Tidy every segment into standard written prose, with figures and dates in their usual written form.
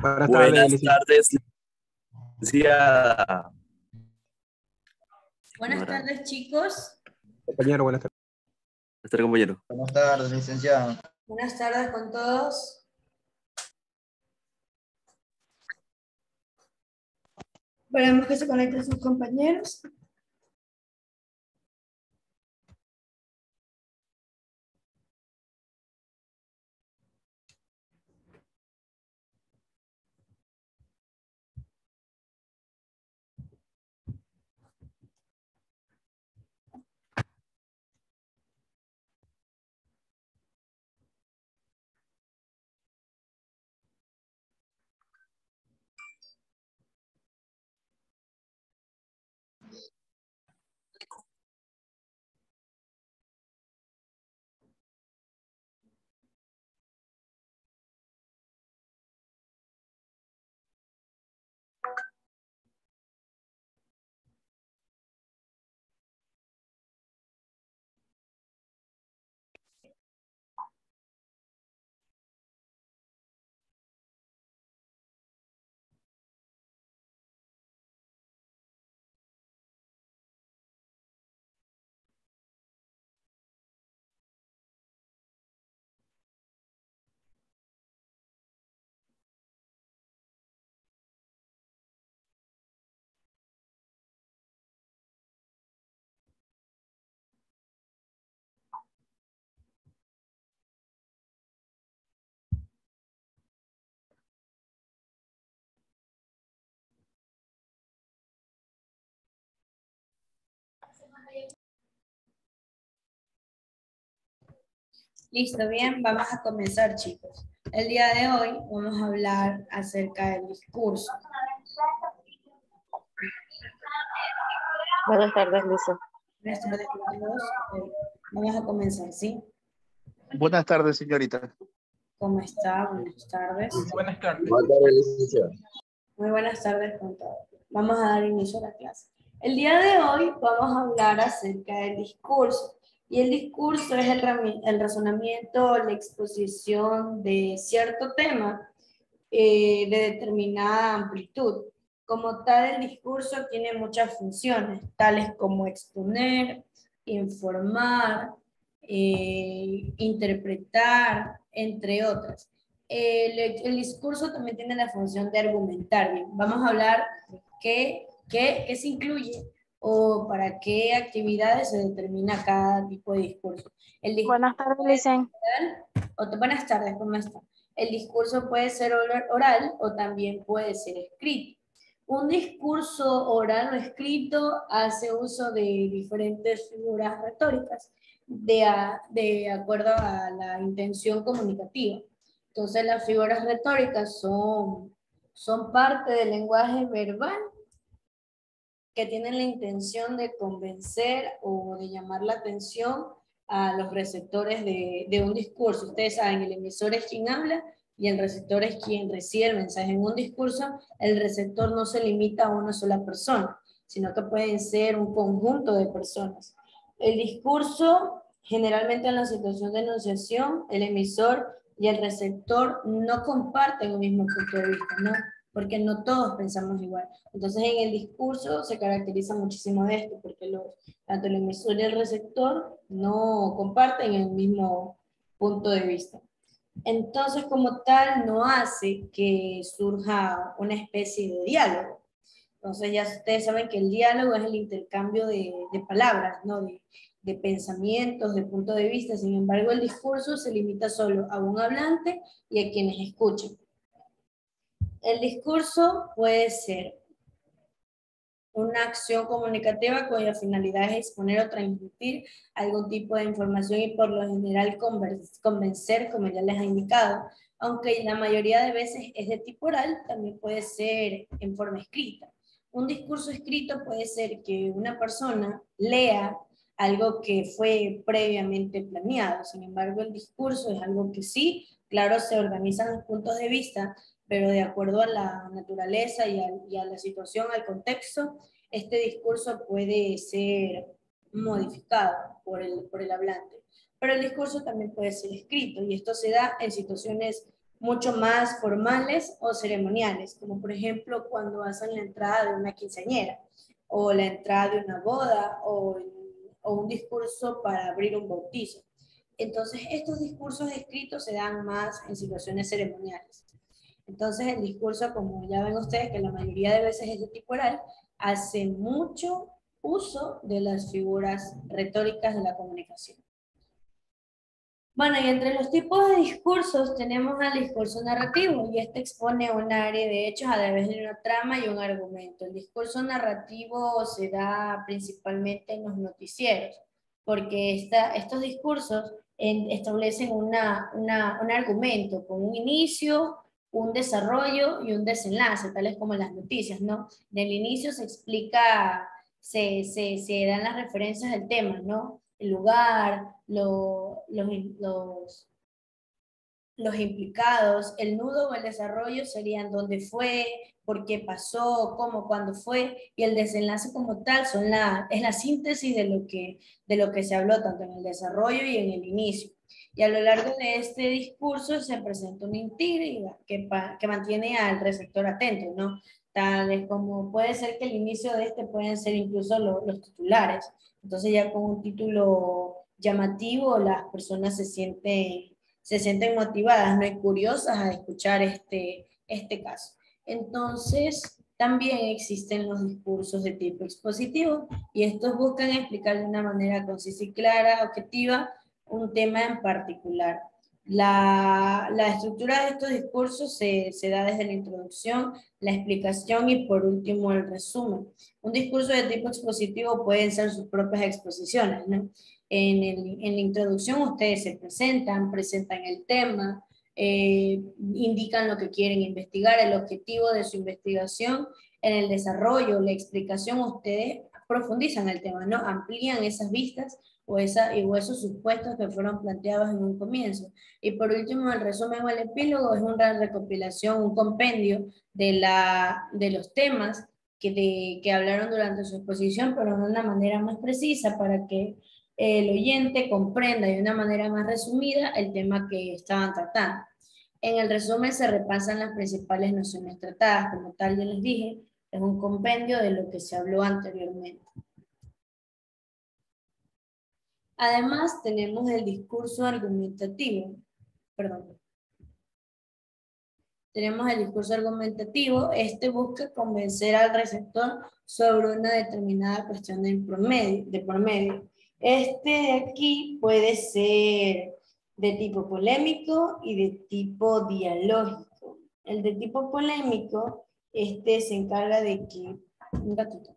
Buenas tardes, Buenas licenciado. tardes, licenciada. Buenas Señora. tardes, chicos. Compañero, buenas tardes. Buenas tardes, compañero. Buenas tardes, licenciado. Buenas tardes con todos. Esperemos que se conecten sus compañeros. Listo, bien, vamos a comenzar, chicos. El día de hoy vamos a hablar acerca del discurso. Buenas tardes, Lisa. Buenas tardes a todos. Vamos a comenzar, ¿sí? Buenas tardes, señorita. ¿Cómo está? Buenas tardes. Buenas tardes. Buenas tardes, licenciado. Muy buenas tardes con todos. Vamos a dar inicio a la clase. El día de hoy vamos a hablar acerca del discurso. Y el discurso es el razonamiento, la exposición de cierto tema de determinada amplitud. Como tal, el discurso tiene muchas funciones, tales como exponer, informar, interpretar, entre otras. El discurso también tiene la función de argumentar. Bien, vamos a hablar qué se incluye o para qué actividades se determina cada tipo de discurso. Buenas tardes, Licen. Buenas tardes, ¿cómo está? El discurso puede ser oral o también puede ser escrito. Un discurso oral o escrito hace uso de diferentes figuras retóricas de acuerdo a la intención comunicativa. Entonces las figuras retóricas son parte del lenguaje verbal que tienen la intención de convencer o de llamar la atención a los receptores de un discurso. Ustedes saben, el emisor es quien habla y el receptor es quien recibe el mensaje. En un discurso, el receptor no se limita a una sola persona, sino que pueden ser un conjunto de personas. El discurso, generalmente en la situación de enunciación, el emisor y el receptor no comparten el mismo punto de vista, ¿no? Porque no todos pensamos igual. Entonces en el discurso se caracteriza muchísimo de esto, porque tanto el emisor y el receptor no comparten el mismo punto de vista. Entonces como tal no hace que surja una especie de diálogo. Entonces ya ustedes saben que el diálogo es el intercambio de palabras, ¿no? De pensamientos, de punto de vista. Sin embargo, el discurso se limita solo a un hablante y a quienes escuchan. El discurso puede ser una acción comunicativa cuya finalidad es exponer o transmitir algún tipo de información y por lo general convencer, como ya les he indicado, aunque la mayoría de veces es de tipo oral, también puede ser en forma escrita. Un discurso escrito puede ser que una persona lea algo que fue previamente planeado. Sin embargo, el discurso es algo que sí, claro, se organizan los puntos de vista, pero de acuerdo a la naturaleza y a la situación, al contexto, este discurso puede ser modificado por el hablante. Pero el discurso también puede ser escrito, y esto se da en situaciones mucho más formales o ceremoniales, como por ejemplo cuando hacen la entrada de una quinceañera, o la entrada de una boda, o un discurso para abrir un bautizo. Entonces, estos discursos escritos se dan más en situaciones ceremoniales. Entonces, el discurso, como ya ven ustedes, que la mayoría de veces es de tipo oral, hace mucho uso de las figuras retóricas de la comunicación. Bueno, y entre los tipos de discursos tenemos al discurso narrativo, y este expone una área de hechos a través de una trama y un argumento. El discurso narrativo se da principalmente en los noticieros, porque estos discursos establecen un argumento con un inicio, un desarrollo y un desenlace, tales como las noticias, ¿no? En el inicio se explica, se dan las referencias del tema, ¿no? El lugar, los implicados, el nudo o el desarrollo serían dónde fue, por qué pasó, cómo, cuándo fue, y el desenlace como tal es la síntesis de lo que se habló tanto en el desarrollo y en el inicio. Y a lo largo de este discurso se presenta una intriga que mantiene al receptor atento, ¿no? Tales como puede ser que el inicio de este pueden ser incluso los titulares. Entonces ya con un título llamativo las personas se sienten motivadas, ¿no? Y curiosas a escuchar este caso. Entonces, también existen los discursos de tipo expositivo, y estos buscan explicar de una manera concisa y clara, objetiva, un tema en particular. La estructura de estos discursos se da desde la introducción, la explicación y por último el resumen. Un discurso de tipo expositivo pueden ser sus propias exposiciones, ¿no? En la introducción ustedes se presentan el tema, indican lo que quieren investigar, el objetivo de su investigación. En el desarrollo, la explicación, ustedes profundizan el tema, ¿no? Amplían esas vistas o esos supuestos que fueron planteados en un comienzo. Y por último, el resumen o el epílogo es una recopilación, un compendio de los temas que hablaron durante su exposición, pero de una manera más precisa para que el oyente comprenda de una manera más resumida el tema que estaban tratando. En el resumen se repasan las principales nociones tratadas, como tal ya les dije, es un compendio de lo que se habló anteriormente. Además, tenemos el discurso argumentativo, perdón. Tenemos el discurso argumentativo, este busca convencer al receptor sobre una determinada cuestión de por medio. Este de aquí puede ser de tipo polémico y de tipo dialógico. El de tipo polémico, este se encarga de que... Un ratito.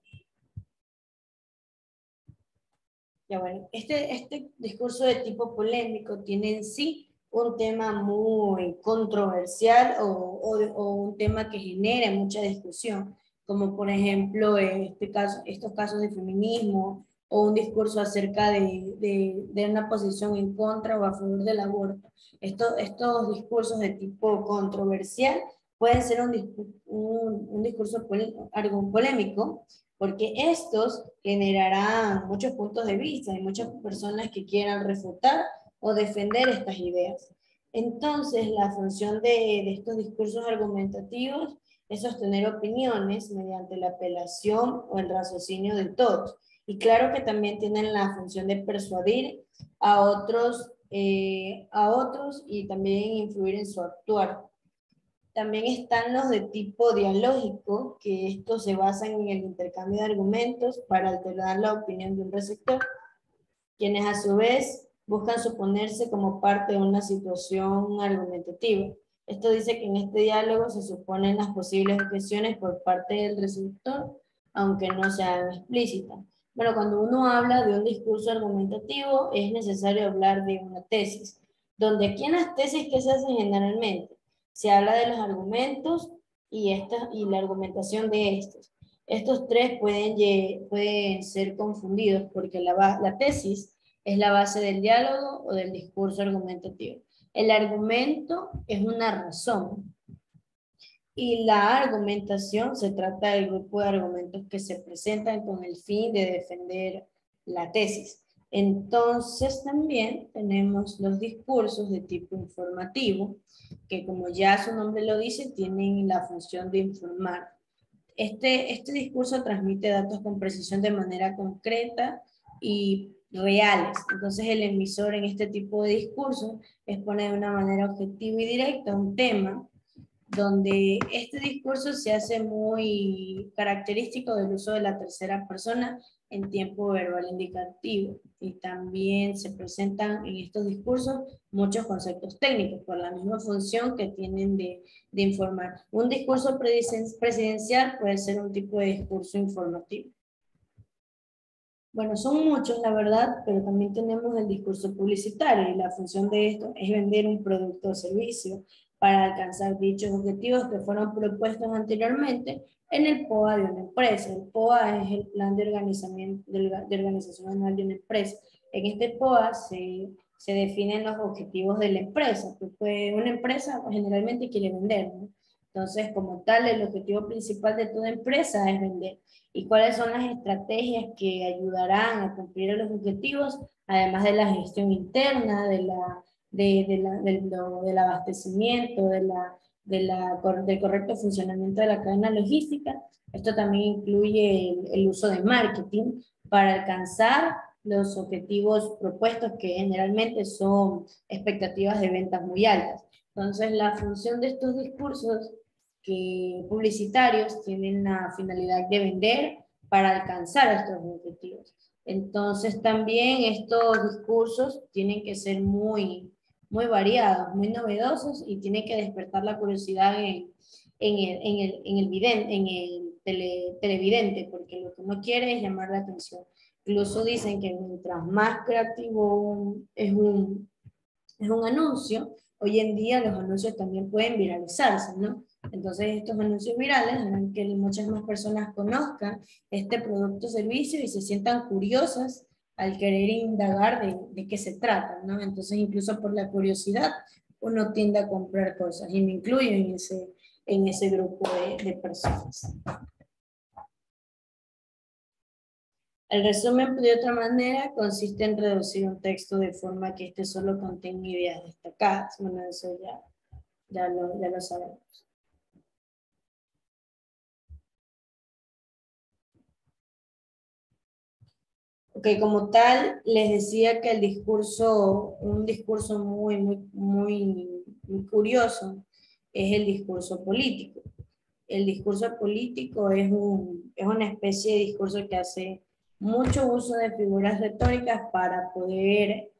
Ya bueno, este discurso de tipo polémico tiene en sí un tema muy controversial o un tema que genera mucha discusión, como por ejemplo estos casos de feminismo o un discurso acerca de una posición en contra o a favor del aborto. Estos discursos de tipo controversial pueden ser un discurso algo polémico, porque estos generarán muchos puntos de vista y muchas personas que quieran refutar o defender estas ideas. Entonces, la función de estos discursos argumentativos es sostener opiniones mediante la apelación o el raciocinio de todos. Y claro que también tienen la función de persuadir a otros y también influir en su actuar. También están los de tipo dialógico, que estos se basan en el intercambio de argumentos para alterar la opinión de un receptor, quienes a su vez buscan suponerse como parte de una situación argumentativa. Esto dice que en este diálogo se suponen las posibles objeciones por parte del receptor, aunque no sean explícitas. Bueno, cuando uno habla de un discurso argumentativo, es necesario hablar de una tesis, donde aquí en las tesis que se hacen generalmente, se habla de los argumentos y la argumentación de estos. Estos tres pueden ser confundidos porque la tesis es la base del diálogo o del discurso argumentativo. El argumento es una razón y la argumentación se trata del grupo de argumentos que se presentan con el fin de defender la tesis. Entonces también tenemos los discursos de tipo informativo, que como ya su nombre lo dice, tienen la función de informar. Este discurso transmite datos con precisión de manera concreta y reales. Entonces el emisor en este tipo de discurso expone de una manera objetiva y directa un tema, donde este discurso se hace muy característico del uso de la tercera persona en tiempo verbal indicativo, y también se presentan en estos discursos muchos conceptos técnicos por la misma función que tienen de informar. Un discurso presidencial puede ser un tipo de discurso informativo. Bueno, son muchos, la verdad, pero también tenemos el discurso publicitario, y la función de esto es vender un producto o servicio para alcanzar dichos objetivos que fueron propuestos anteriormente en el POA de una empresa. El POA es el plan de organización anual de una empresa. En este POA se definen los objetivos de la empresa, porque una empresa generalmente quiere vender, ¿no? Entonces, como tal, el objetivo principal de toda empresa es vender. ¿Y cuáles son las estrategias que ayudarán a cumplir los objetivos, además de la gestión interna, del abastecimiento, del correcto funcionamiento de la cadena logística? Esto también incluye el uso de marketing para alcanzar los objetivos propuestos, que generalmente son expectativas de ventas muy altas. Entonces, la función de estos discursos publicitarios tienen la finalidad de vender para alcanzar estos objetivos. Entonces también estos discursos tienen que ser muy variados, muy novedosos, y tienen que despertar la curiosidad en el televidente, porque lo que uno quiere es llamar la atención. Incluso dicen que mientras más creativo es un anuncio, hoy en día los anuncios también pueden viralizarse, ¿no? Entonces estos anuncios virales harán que muchas más personas conozcan este producto o servicio y se sientan curiosas al querer indagar de qué se trata, ¿no? Entonces incluso por la curiosidad uno tiende a comprar cosas, y me incluyo en ese grupo de personas. El resumen, de otra manera, consiste en reducir un texto de forma que este solo contenga ideas destacadas. Bueno, eso ya lo sabemos. Ok, como tal, les decía que un discurso muy curioso es el discurso político. El discurso político es una especie de discurso que hace mucho uso de figuras retóricas para poder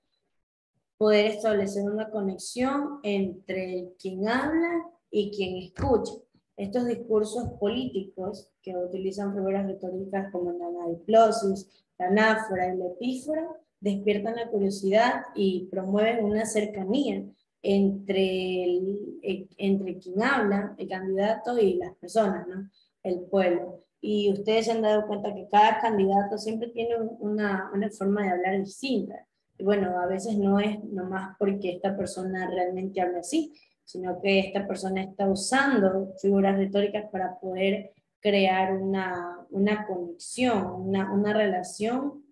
establecer una conexión entre quien habla y quien escucha. Estos discursos políticos, que utilizan figuras retóricas como la anaglosis, la anáfora y la epífora, despiertan la curiosidad y promueven una cercanía entre quien habla, el candidato, y las personas, ¿no? El pueblo. Y ustedes se han dado cuenta que cada candidato siempre tiene una forma de hablar distinta. Y bueno, a veces no es nomás porque esta persona realmente habla así, sino que esta persona está usando figuras retóricas para poder crear una conexión, una relación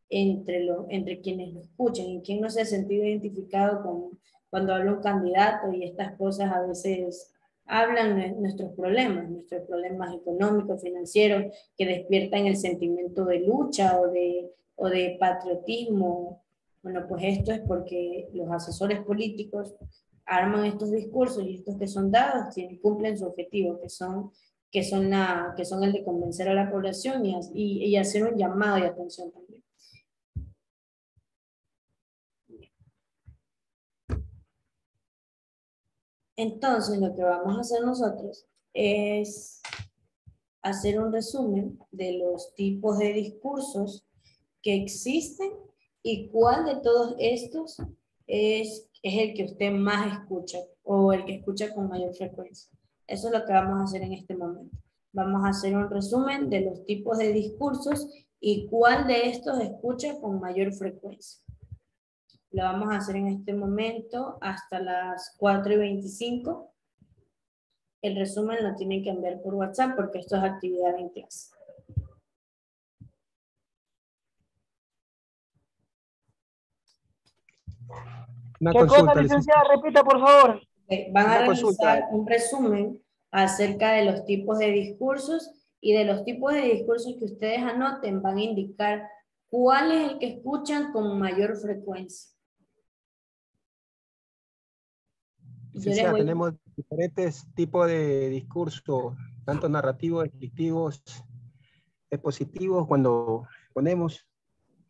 entre quienes lo escuchan. Y quien no se ha sentido identificado cuando habla un candidato, y estas cosas a veces hablan de nuestros problemas económicos, financieros, que despiertan el sentimiento de lucha o de patriotismo. Bueno, pues esto es porque los asesores políticos arman estos discursos, y estos que son dados cumplen su objetivo, que son el de convencer a la población y hacer un llamado de atención también. Entonces, lo que vamos a hacer nosotros es hacer un resumen de los tipos de discursos que existen y cuál de todos estos es el que usted más escucha, o el que escucha con mayor frecuencia. Eso es lo que vamos a hacer en este momento. Vamos a hacer un resumen de los tipos de discursos y cuál de estos escucha con mayor frecuencia. Lo vamos a hacer en este momento hasta las 4:25. El resumen lo tienen que enviar por WhatsApp porque esto es actividad en clase. Una ¿Qué cosa, consulta, licenciado. licenciada? Repita, por favor. Van a Una consulta. realizar un resumen acerca de los tipos de discursos y de los tipos de discursos que ustedes anoten van a indicar cuál es el que escuchan con mayor frecuencia. Yo les Licenciada, voy, tenemos diferentes tipos de discurso, tanto narrativos, descriptivos, expositivos, cuando ponemos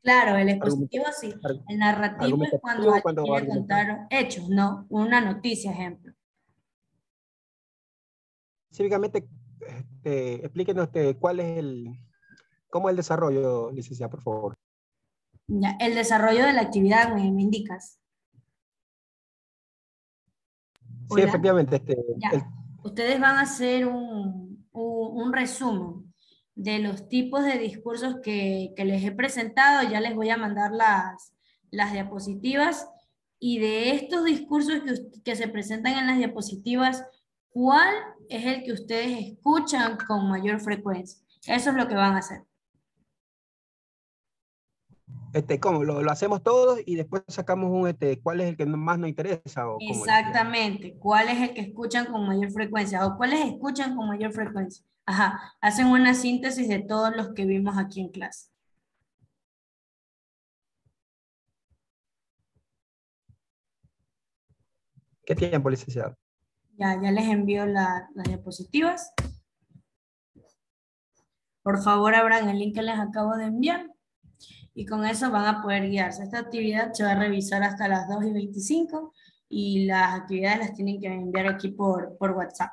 claro, el expositivo sí, el narrativo es cuando argumentativo, alguien cuando quiere argumentamos. contar hechos, no una noticia, ejemplo. Específicamente, explíquenos cuál es cómo es el desarrollo, licenciada, por favor. Ya, el desarrollo de la actividad, me indicas. Sí, Hola. efectivamente. Ya, ustedes van a hacer un resumen de los tipos de discursos que les he presentado. Ya les voy a mandar las diapositivas. Y de estos discursos que se presentan en las diapositivas, ¿cuál es el que ustedes escuchan con mayor frecuencia? Eso es lo que van a hacer. ¿Cómo? Lo hacemos todos y después sacamos cuál es el que más nos interesa o cómo, licenciada. Exactamente. ¿Cuál es el que escuchan con mayor frecuencia? ¿O cuáles escuchan con mayor frecuencia? Ajá. Hacen una síntesis de todos los que vimos aquí en clase. ¿Qué tiempo, licenciado? Ya les envío las diapositivas. Por favor, abran el link que les acabo de enviar. Y con eso van a poder guiarse. Esta actividad se va a revisar hasta las 2:25 y las actividades las tienen que enviar aquí por WhatsApp.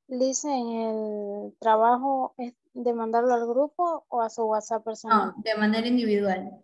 Licen, ¿el trabajo es de mandarlo al grupo o a su WhatsApp personal? No, de manera individual.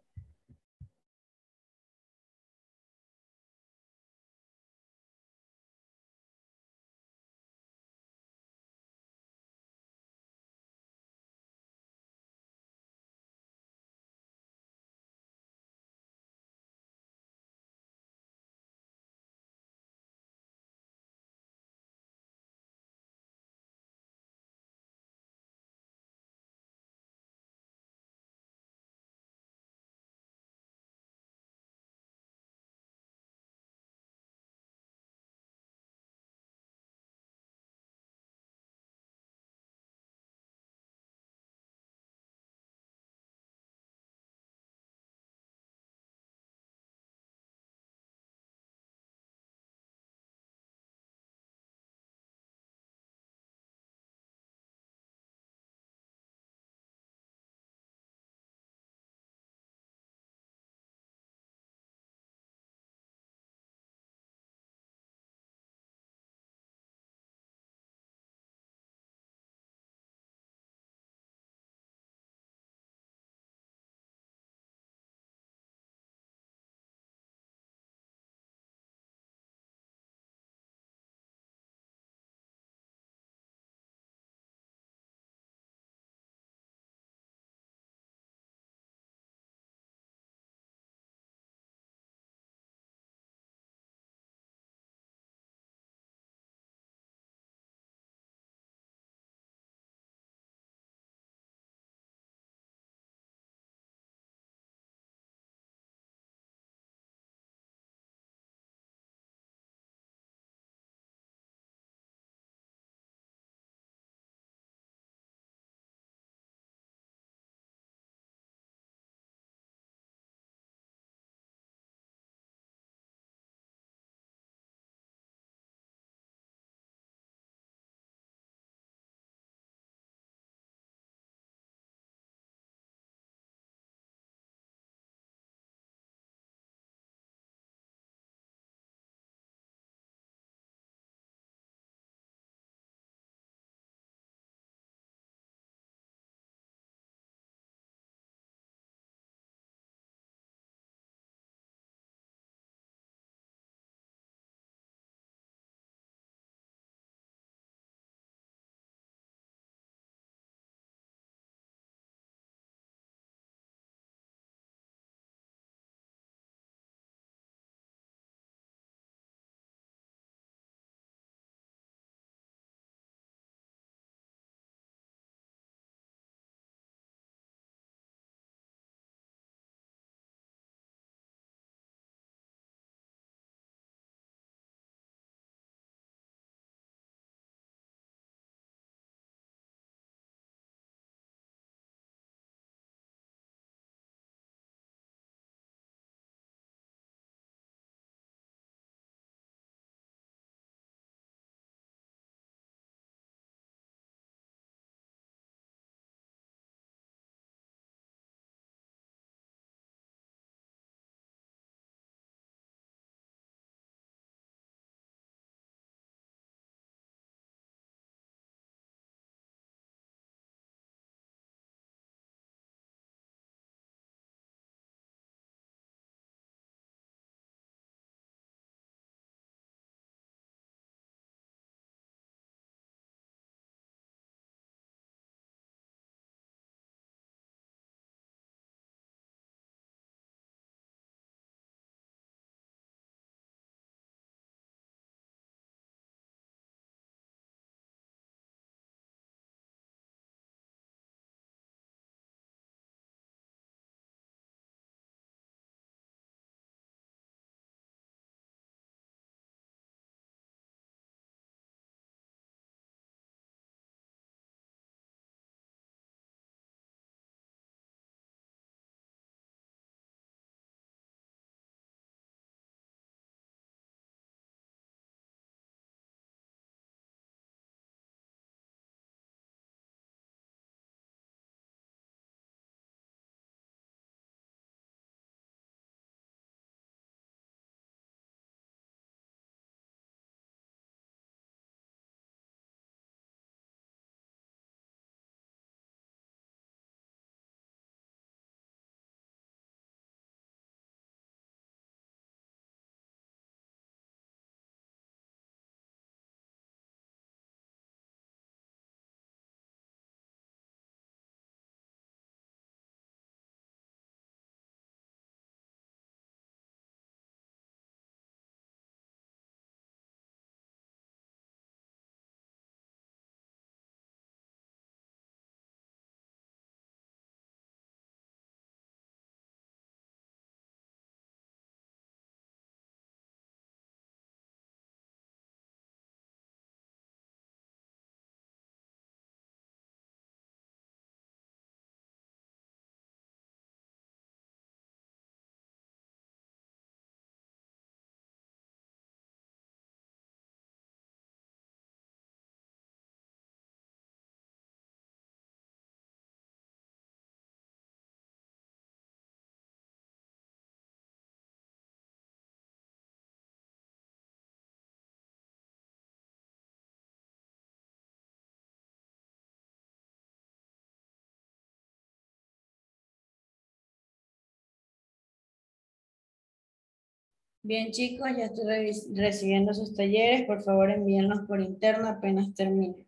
Bien, chicos, ya estoy recibiendo sus talleres. Por favor, envíenlos por interno apenas termine.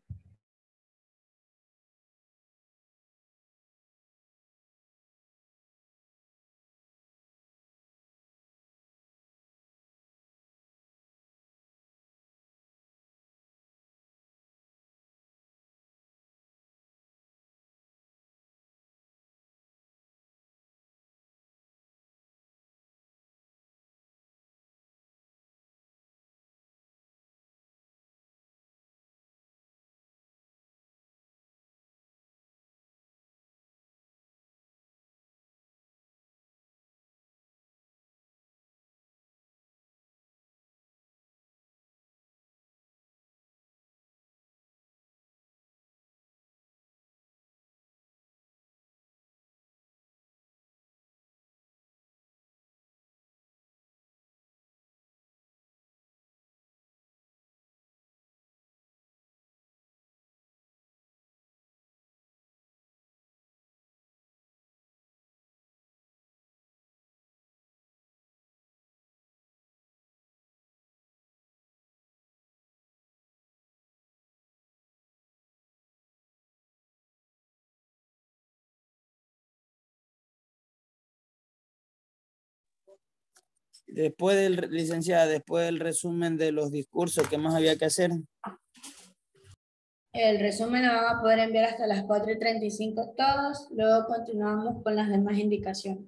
Después del, licenciada, después del resumen de los discursos, ¿qué más había que hacer? El resumen lo van a poder enviar hasta las 4:35 todos. Luego continuamos con las demás indicaciones.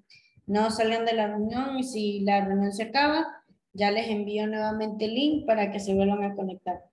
No salgan de la reunión y si la reunión se acaba, ya les envío nuevamente el link para que se vuelvan a conectar.